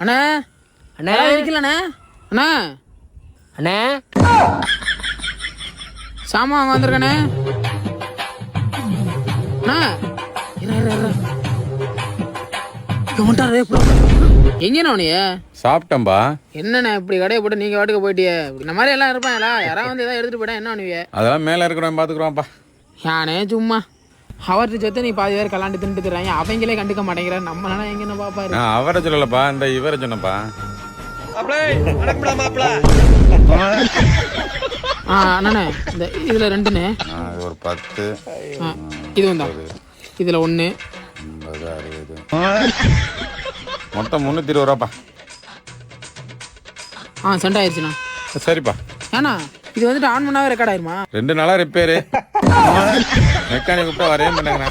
அண்ணா அண்ணா இருக்கலண்ணே. அண்ணா அண்ணே சாமான் வாங்க வந்திருக்கண்ணே. அண்ணா எங்கண்ணா நீ? சாப்பிட்டம்பா. என்னண்ணே இப்படி கடையை போட்டு நீங்க வாட்டுக்கு போயிட்டியே? இந்த மாதிரி எல்லாம் இருப்பாங்களா? யாராவது வந்து ஏதாவது எடுத்துட்டு போயிட்டா என்ன பண்ணுவீங்க? அதெல்லாம் மேல இருக்கிறவன் பாத்துக்கிறோம்ப்பா. யானே சும்மா அவர்கிட்ட சேர்த்து நீ பாதி பேர் கலாண்டு தின்ட்டு தர்றாங்க, அவங்களே கண்டுக்க மாட்டேங்கிற. நம்மளால எங்க என்ன பாப்பாரு? நான் அவரை சொல்லலப்பா, இந்த இவரை சொன்னப்பா. அண்ணே இந்த இதுல 2ண்ணே. ஒரு 10. இது வந்தா இதுல 1 50 60 மொத்தம் 320 ரூபாப்பா. சென்ட் ஆயிடுச்சுண்ணா. சரிப்பா. ஏண்ணா இது வந்துட்டு ஆன் பண்ணாவே ரெக்கார்ட் ஆயிருமா? 2 நாளா ரிப்பேரு. மெக்கானிக் கூப்பிட்டா வரவே மாட்டாங்கண்ணா.